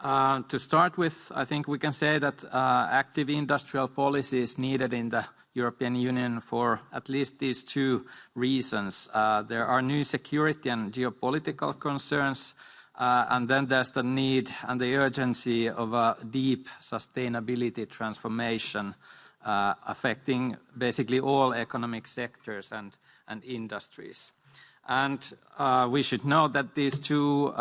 To start with, I think we can say that active industrial policy is needed in the European Union for at least these two reasons. There are new security and geopolitical concerns, and then there's the need and the urgency of a deep sustainability transformation affecting basically all economic sectors and industries. And we should know that these two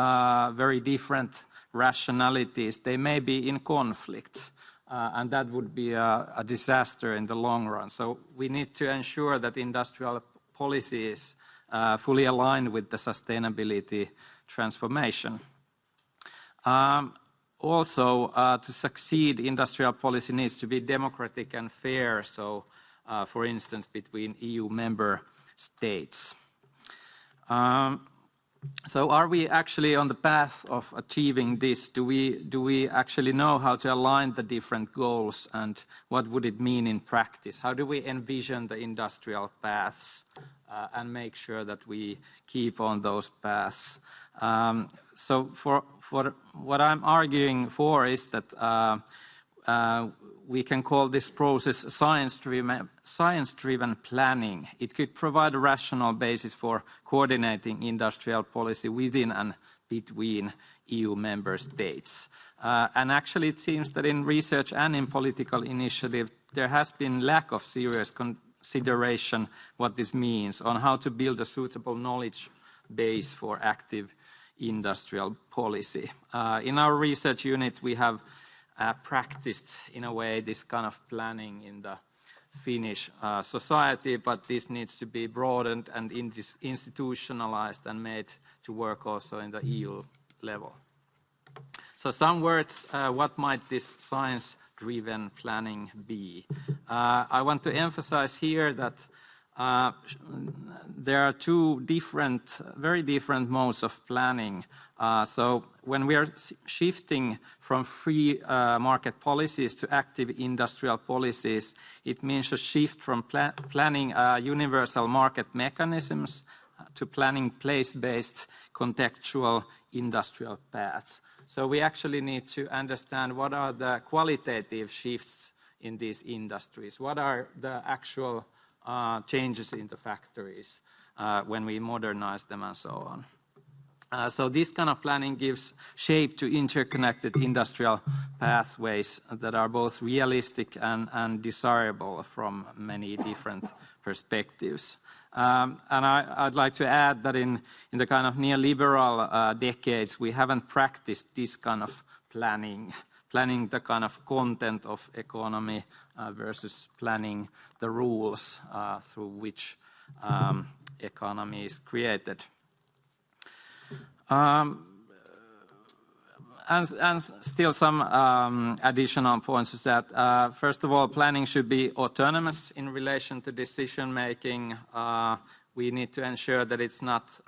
very different rationalities, they may be in conflict, and that would be a disaster in the long run. So we need to ensure that industrial policy is fully aligned with the sustainability transformation. Also, to succeed, industrial policy needs to be democratic and fair, so for instance, between EU member states. So are we actually on the path of achieving this? Do we actually know how to align the different goals, and what would it mean in practice? How do we envision the industrial paths and make sure that we keep on those paths? So for what I'm arguing for is that we can call this process science-driven planning. It could provide a rational basis for coordinating industrial policy within and between EU member states. And actually it seems that in research and in political initiative, there has been lack of serious consideration what this means on how to build a suitable knowledge base for active industrial policy. In our research unit, we have practiced, in a way, this kind of planning in the Finnish society, but this needs to be broadened and institutionalized and made to work also in the EU level. So some words, what might this science-driven planning be? I want to emphasize here that there are two very different modes of planning. So when we are shifting from free market policies to active industrial policies, it means a shift from planning universal market mechanisms to planning place-based contextual industrial paths. So we actually need to understand what are the qualitative shifts in these industries, what are the actual changes in the factories when we modernize them and so on. So this kind of planning gives shape to interconnected industrial pathways that are both realistic and desirable from many different perspectives. And I'd like to add that in the kind of neoliberal decades, we haven't practiced this kind of planning the kind of content of economy versus planning the rules through which economy is created. And still some additional points is that, first of all, planning should be autonomous in relation to decision making. We need to ensure that it's not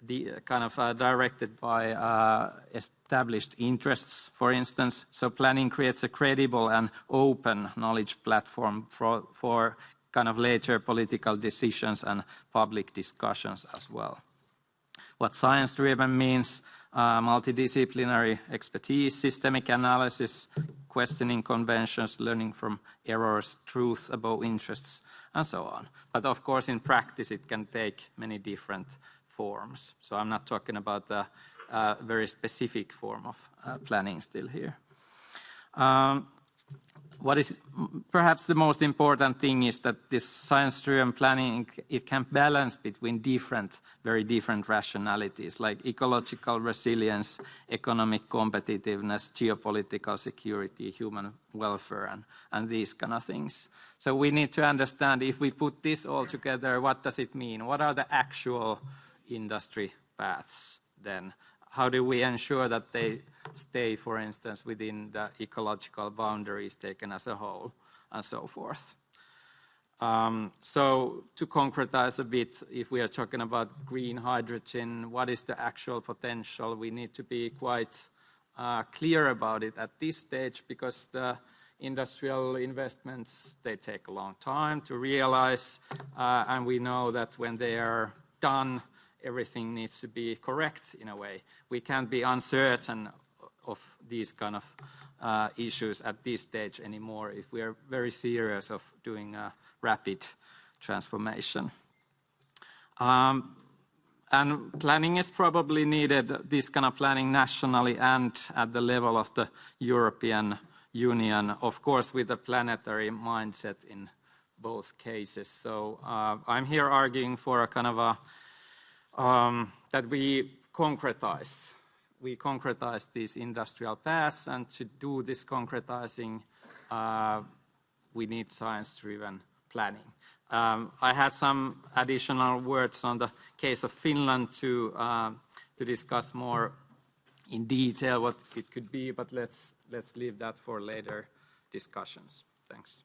directed by established interests, for instance. So planning creates a credible and open knowledge platform for kind of later political decisions and public discussions as well. What science-driven means: multidisciplinary expertise, systemic analysis, questioning conventions, learning from errors, truth above interests, and so on. But of course, in practice, it can take many different forms. So I'm not talking about a very specific form of planning still here. What is perhaps the most important thing is that this science-driven planning, it can balance between very different rationalities like ecological resilience, economic competitiveness, geopolitical security, human welfare, and these kind of things. So we need to understand, if we put this all together, what does it mean? What are the actual industry paths then? How do we ensure that they stay, for instance, within the ecological boundaries taken as a whole, and so forth? So to concretize a bit, if we are talking about green hydrogen, what is the actual potential? We need to be quite clear about it at this stage, because the industrial investments, they take a long time to realize, and we know that when they are done, everything needs to be correct in a way. We can't be uncertain of these kind of issues at this stage anymore if we are very serious of doing a rapid transformation. And planning is probably needed, this kind of planning nationally and at the level of the European Union, of course with a planetary mindset in both cases. So I'm here arguing for a kind of a, that we concretize these industrial paths, and to do this concretizing, we need science-driven planning. I had some additional words on the case of Finland to discuss more in detail what it could be, but let's leave that for later discussions. Thanks.